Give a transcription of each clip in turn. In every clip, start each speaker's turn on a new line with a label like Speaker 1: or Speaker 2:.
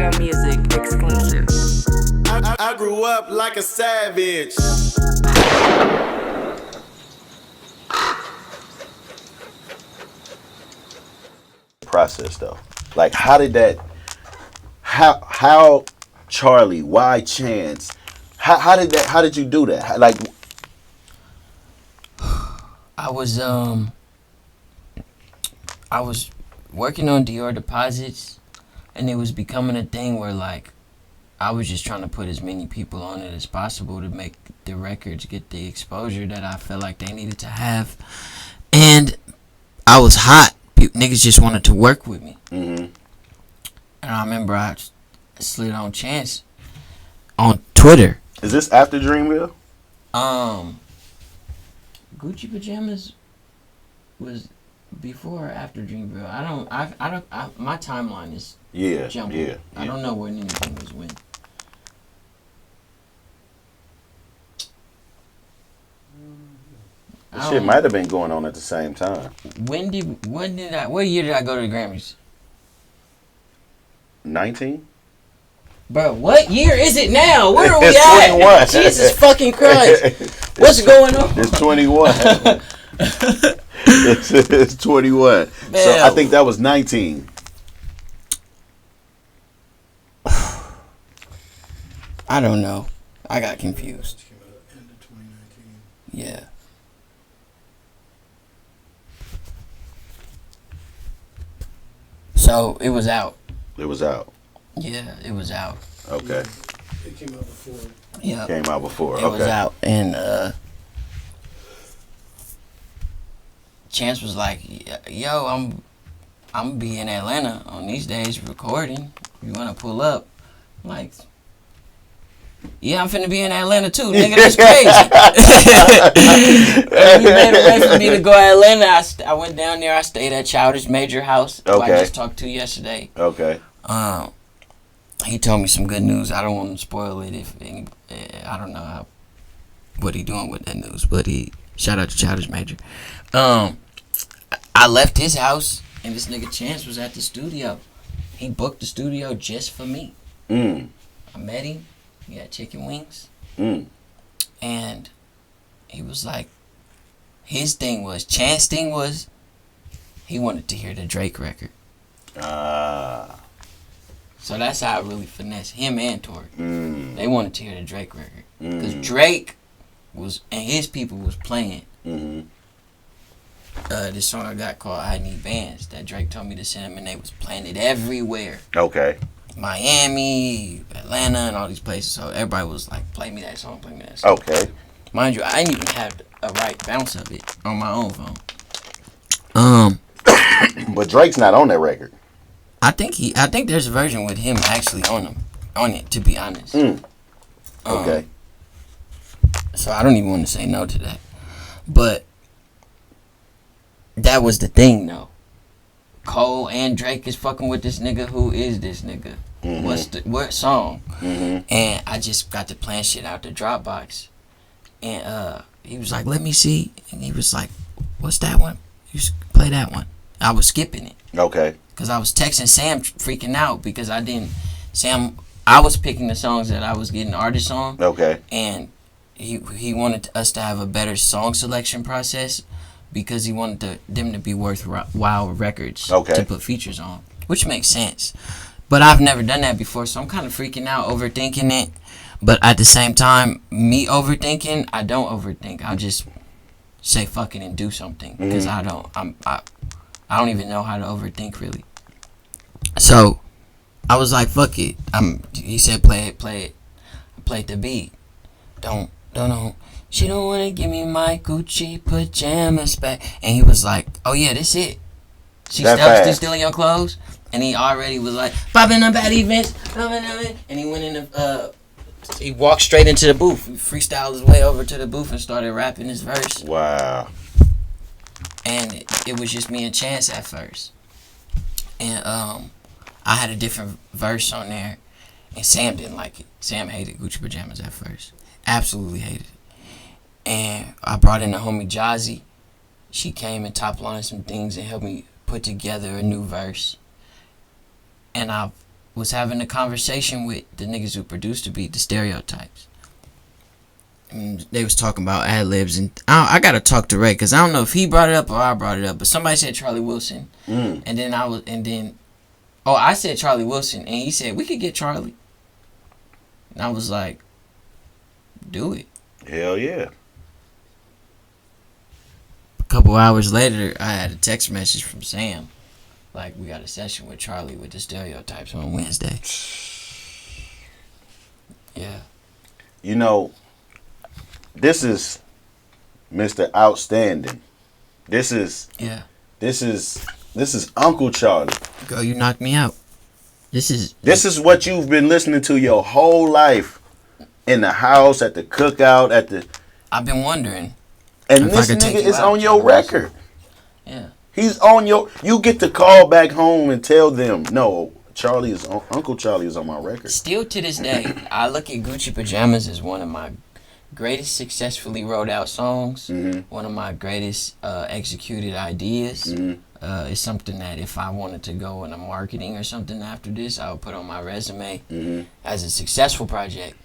Speaker 1: Rare Music exclusive.
Speaker 2: I grew up like a savage.
Speaker 3: Process though, like how did that? How Charlie? Why Chance? How did that? How did you do that? Like
Speaker 4: I was working on Dior deposits, and it was becoming a thing where like I was just trying to put as many people on it as possible to make the records get the exposure that I felt like they needed to have, and I was hot. Niggas just wanted to work with me.
Speaker 3: Mm-hmm.
Speaker 4: And I remember I slid on Chance on Twitter.
Speaker 3: Is this after Dreamville?
Speaker 4: Gucci Pajamas was before or after Dreamville. I don't. My timeline is jumbled.
Speaker 3: Yeah.
Speaker 4: I don't know when anything was when.
Speaker 3: This shit might have been going on at the same time.
Speaker 4: What year did I go to the Grammys?
Speaker 3: 19?
Speaker 4: Bro, what year is it now? Where are we
Speaker 3: It's
Speaker 4: at?
Speaker 3: 21.
Speaker 4: Jesus fucking Christ. What's going on?
Speaker 3: It's 21. it's 21.
Speaker 4: Man.
Speaker 3: So I think that was 19.
Speaker 4: I don't know. I got confused. Yeah. So it was out.
Speaker 3: It was out.
Speaker 4: Yeah, it was out.
Speaker 3: Okay.
Speaker 2: It came out before.
Speaker 4: Yeah.
Speaker 3: Came out before.
Speaker 4: It
Speaker 3: Okay.
Speaker 4: was out, and Chance was like, "Yo, I'm gonna be in Atlanta on these days recording. You wanna pull up?" I'm like, yeah, I'm finna be in Atlanta too, nigga. That's crazy. He made a way for me to go to Atlanta. I went down there. I stayed at Childish Major house, who I just talked to yesterday.
Speaker 3: Okay.
Speaker 4: He told me some good news. I don't want to spoil it. I don't know what he doing with that news, but shout out to Childish Major. I left his house, and this nigga Chance was at the studio. He booked the studio just for me. I met him. He had chicken wings. And he was like, Chance thing was, he wanted to hear the Drake record. So that's how I really finessed him and Tori. They wanted to hear the Drake record. Because Drake was, and his people was playing this song I got called I Need Bands that Drake told me to send him, and they was playing it everywhere.
Speaker 3: Okay.
Speaker 4: Miami, Atlanta, and all these places. So everybody was like, play me that song, play me that song.
Speaker 3: Okay.
Speaker 4: Mind you, I didn't even have a right bounce of it on my own phone.
Speaker 3: But Drake's not on that record.
Speaker 4: I think there's a version with him actually on it, to be honest.
Speaker 3: Okay.
Speaker 4: So I don't even want to say no to that. But that was the thing though. Cole and Drake is fucking with this nigga. Who is this nigga? What song? And I just got to plan shit out the Dropbox. And he was like, let me see. And he was like, what's that one? You play that one. I was skipping it.
Speaker 3: Okay.
Speaker 4: Because I was texting Sam freaking out because I was picking the songs that I was getting artists on.
Speaker 3: Okay.
Speaker 4: And he wanted us to have a better song selection process because he wanted them to be worthwhile records to put features on, which makes sense. But I've never done that before, so I'm kind of freaking out, overthinking it. But at the same time, me overthinking, I don't overthink. I'll just say fuck it and do something because I don't even know how to overthink really. So I was like, fuck it. He said, play it. I played the beat. Don't know. She don't wanna give me my Gucci pajamas back. And he was like, oh yeah, this it. She's still in your clothes? And he already was like, popping up at events. And he went in he walked straight into the booth. He freestyled his way over to the booth and started rapping his verse.
Speaker 3: Wow.
Speaker 4: And it was just me and Chance at first. And I had a different verse on there. And Sam didn't like it. Sam hated Gucci Pajamas at first. Absolutely hated it. And I brought in the homie Jazzy. She came and top-lined some things and helped me put together a new verse. And I was having a conversation with the niggas who produced the beat, the Stereotypes. And they was talking about ad libs, and I gotta talk to Ray because I don't know if he brought it up or I brought it up, but somebody said Charlie Wilson, and then I said Charlie Wilson, and he said we could get Charlie, and I was like, do it.
Speaker 3: Hell yeah.
Speaker 4: A couple hours later, I had a text message from Sam, like we got a session with Charlie with the Stereotypes on Wednesday. Yeah.
Speaker 3: You know, this is Mr. Outstanding. This is Uncle Charlie.
Speaker 4: Girl, you knocked me out. This is
Speaker 3: what you've been listening to your whole life, in the house, at the cookout, at the.
Speaker 4: I've been wondering.
Speaker 3: And this nigga is on your record.
Speaker 4: Yeah.
Speaker 3: He's on your. You get to call back home and tell them, no, Uncle Charlie is on my record.
Speaker 4: Still to this day, I look at Gucci Pajamas as one of my greatest successfully wrote out songs. One of my greatest executed ideas. It's something that if I wanted to go into marketing or something after this, I would put on my resume as a successful project.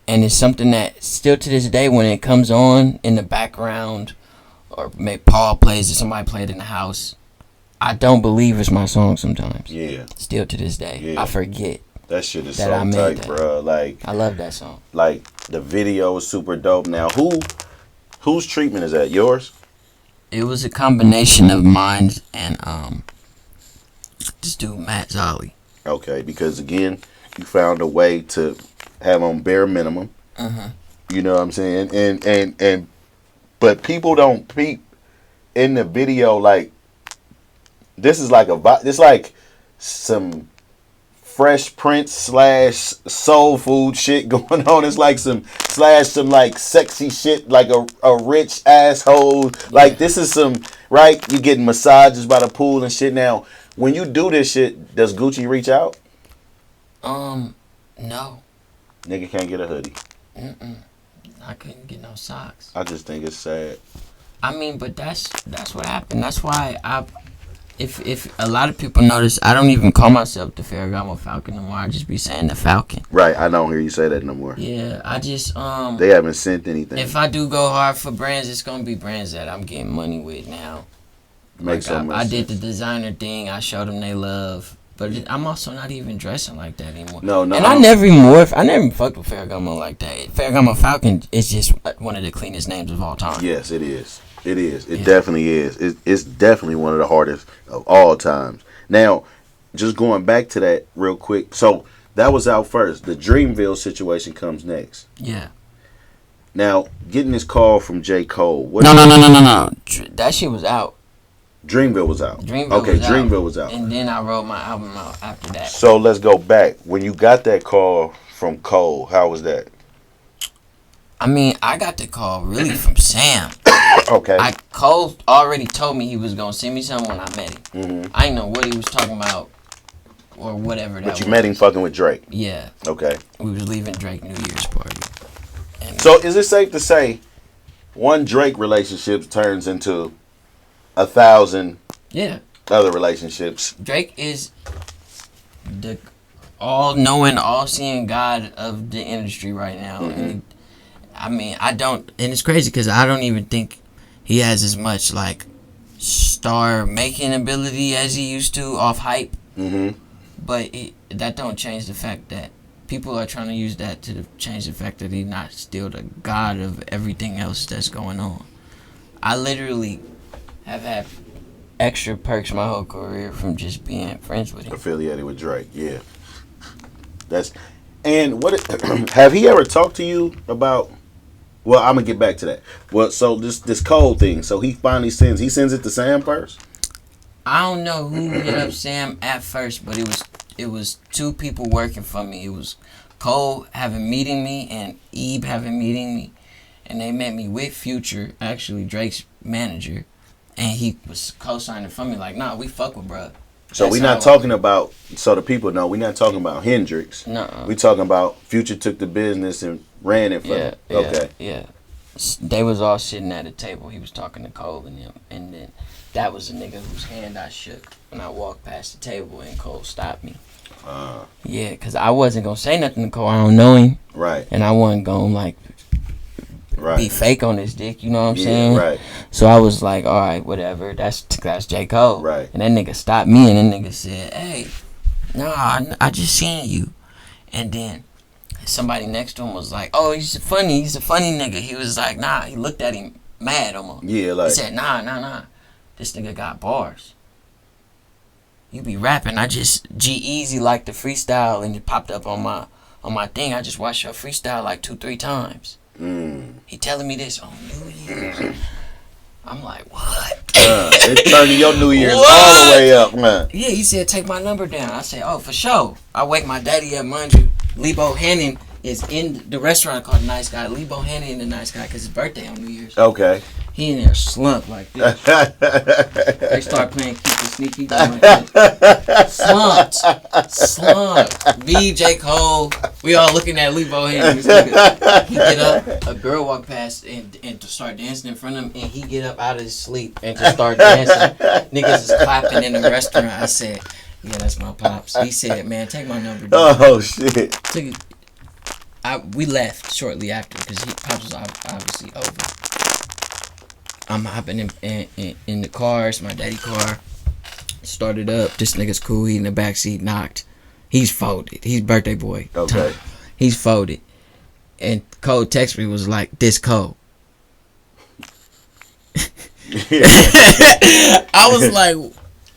Speaker 4: And it's something that still to this day, when it comes on in the background, or maybe Paul plays it, somebody played in the house, I don't believe it's my song sometimes. Yeah. Still to this day, I forget.
Speaker 3: That shit is so tight, bro. Like,
Speaker 4: I love that song.
Speaker 3: Like, the video is super dope. Now, whose treatment is that? Yours?
Speaker 4: It was a combination of mine and this dude Matt Zolly.
Speaker 3: Okay, because again, you found a way to have on bare minimum. You know what I'm saying? And but people don't peep in the video, like, this is like it's like some Fresh Prince / soul food shit going on. It's like some like sexy shit, like a rich asshole. Like, this is some, right? You getting massages by the pool and shit. Now, when you do this shit, does Gucci reach out?
Speaker 4: No.
Speaker 3: Nigga can't get a hoodie.
Speaker 4: I couldn't get no socks.
Speaker 3: I just think it's sad.
Speaker 4: I mean, but that's what happened. That's why if a lot of people notice, I don't even call myself the Ferragamo Falcon no more. I just be saying the Falcon.
Speaker 3: Right, I don't hear you say that no more.
Speaker 4: Yeah, I just
Speaker 3: they haven't sent anything.
Speaker 4: If I do go hard for brands, it's gonna be brands that I'm getting money with now.
Speaker 3: Makes so much
Speaker 4: I did
Speaker 3: sense.
Speaker 4: the designer thing. I showed them they love. But I'm also not even dressing like that anymore.
Speaker 3: No.
Speaker 4: And I never even fucked with Ferragamo like that. Ferragamo Falcon is just one of the cleanest names of all time.
Speaker 3: Yes, it is. It is. It definitely is. It's definitely one of the hardest of all times. Now, just going back to that real quick. So, that was out first. The Dreamville situation comes next.
Speaker 4: Yeah.
Speaker 3: Now, getting this call from J. Cole.
Speaker 4: No. That shit was out.
Speaker 3: Dreamville was out. Dreamville was out.
Speaker 4: And then I wrote my album out after that.
Speaker 3: So, let's go back. When you got that call from Cole, how was that?
Speaker 4: I mean, I got the call really from Sam.
Speaker 3: Okay.
Speaker 4: Cole already told me he was going to send me something when I met him. I didn't know what he was talking about or whatever that was.
Speaker 3: But you met him fucking with Drake?
Speaker 4: Yeah.
Speaker 3: Okay.
Speaker 4: We was leaving Drake New Year's party. And
Speaker 3: so is it safe to say one Drake relationship turns into 1,000 other relationships?
Speaker 4: Drake is the all-knowing, all-seeing God of the industry right now. And I mean, and it's crazy because I don't even think he has as much, like, star-making ability as he used to off hype. But that don't change the fact that people are trying to use that to change the fact that he's not still the God of everything else that's going on. I literally have had extra perks my whole career from just being friends with him.
Speaker 3: Affiliated with Drake, yeah. And what have he ever talked to you about? Well, I'm gonna get back to that. Well, so this Cole thing. So he finally sends it to Sam first.
Speaker 4: I don't know who hit up Sam at first, but it was two people working for me. It was Cole having meeting me and Ebe having meeting me, and they met me with Future, actually Drake's manager, and he was co-signing for me like, nah, we fuck with bruh.
Speaker 3: So we're not talking about, so the people know, we're not talking about Hendrix.
Speaker 4: No.
Speaker 3: We talking about Future took the business and ran it for him. Okay.
Speaker 4: Yeah. They was all sitting at a table. He was talking to Cole and him. And then that was the nigga whose hand I shook when I walked past the table and Cole stopped me. Yeah, because I wasn't going to say nothing to Cole. I don't know him.
Speaker 3: Right.
Speaker 4: And I wasn't going to, like, be fake on this dick. You know what I'm saying?
Speaker 3: Right.
Speaker 4: So I was like, all right, whatever. That's J. Cole.
Speaker 3: Right.
Speaker 4: And that nigga stopped me, and that nigga said, hey, nah, I just seen you. And then somebody next to him was like, oh, he's a funny nigga. He was like, nah. He looked at him mad almost.
Speaker 3: Yeah, like.
Speaker 4: He said, nah. This nigga got bars. You be rapping. I just G-Eazy like the freestyle, and it popped up on my thing. I just watched your freestyle like 2-3 times. He telling me this on New Year's. I'm like, what?
Speaker 3: It's turning your New Year's all the way up, man.
Speaker 4: Yeah, he said, take my number down. I said, oh, for sure. I wake my daddy up, mind you. Lebo Hannon is in the restaurant called Nice Guy. Lebo Hannon the Nice Guy because his birthday on New Year's.
Speaker 3: Okay.
Speaker 4: He in there slumped like this. They start playing Keep It Sneaky. Like that. Slumped. Me, J. Cole, we all looking at Lebo Hannon. He get up, a girl walk past and to start dancing in front of him, and he get up out of his sleep and just start dancing. Niggas is clapping in the restaurant. I said, yeah, that's my pops. He said, man, take my number down.
Speaker 3: Oh, shit.
Speaker 4: We left shortly after because pops was obviously over. I'm hopping in the cars, my daddy car. Started up. This nigga's cool. He in the backseat, knocked. He's folded. He's birthday boy.
Speaker 3: Okay.
Speaker 4: Time. He's folded. And Cole text me was like, this Cole. I was like,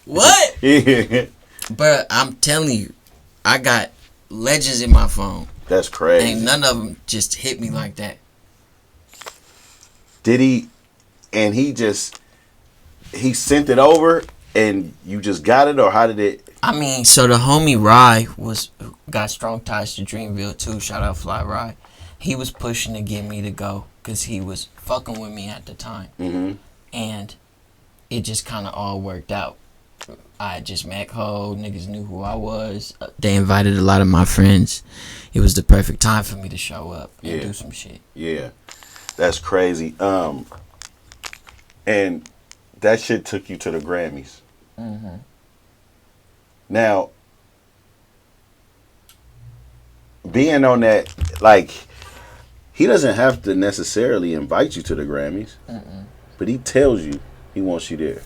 Speaker 4: what?
Speaker 3: Yeah.
Speaker 4: But I'm telling you, I got legends in my phone.
Speaker 3: That's crazy.
Speaker 4: Ain't none of them just hit me like that.
Speaker 3: Did he? And he sent it over, and you just got it, or how did it?
Speaker 4: I mean, so the homie Rye got strong ties to Dreamville too. Shout out Fly Rye. He was pushing to get me to go because he was fucking with me at the time, and it just kind of all worked out. I just met Cole. Niggas knew who I was. They invited a lot of my friends. It was the perfect time for me to show up and do some shit.
Speaker 3: Yeah, that's crazy. And that shit took you to the Grammys. Now, being on that, like, he doesn't have to necessarily invite you to the Grammys, but he tells you he wants you there.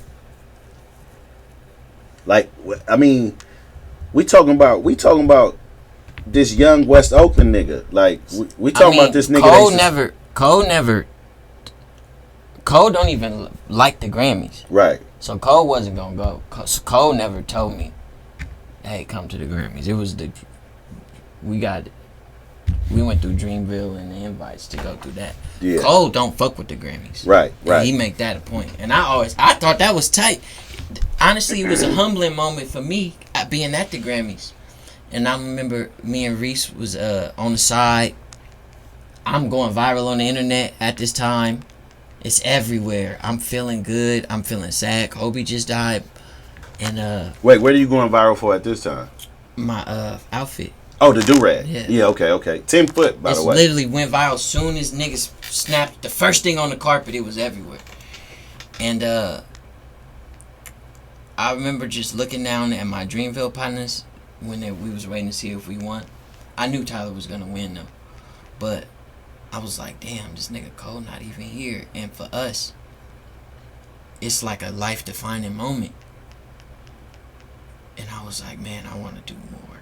Speaker 3: Like, I mean, we talking about this young West Oakland nigga. Like, we talking about this nigga.
Speaker 4: Cole don't even like the Grammys.
Speaker 3: Right.
Speaker 4: So Cole wasn't gonna go. Cole never told me, hey, come to the Grammys. It was we went through Dreamville and the invites to go through that. Yeah. Cole don't fuck with the Grammys.
Speaker 3: Right.
Speaker 4: He make that a point. And I thought that was tight. Honestly, it was a humbling moment for me being at the Grammys. And I remember me and Reese was on the side. I'm going viral on the internet at this time. It's everywhere. I'm feeling good. I'm feeling sad. Kobe just died. And
Speaker 3: wait, what are you going viral for at this time?
Speaker 4: My outfit.
Speaker 3: Oh, the do-rag.
Speaker 4: Yeah,
Speaker 3: okay. 10 foot, by the way.
Speaker 4: It literally went viral soon as niggas snapped the first thing on the carpet. It was everywhere. And I remember just looking down at my Dreamville partners when we was waiting to see if we won. I knew Tyler was gonna win though, but I was like, damn, this nigga Cole not even here. And for us, it's like a life-defining moment. And I was like, man, I want to do more.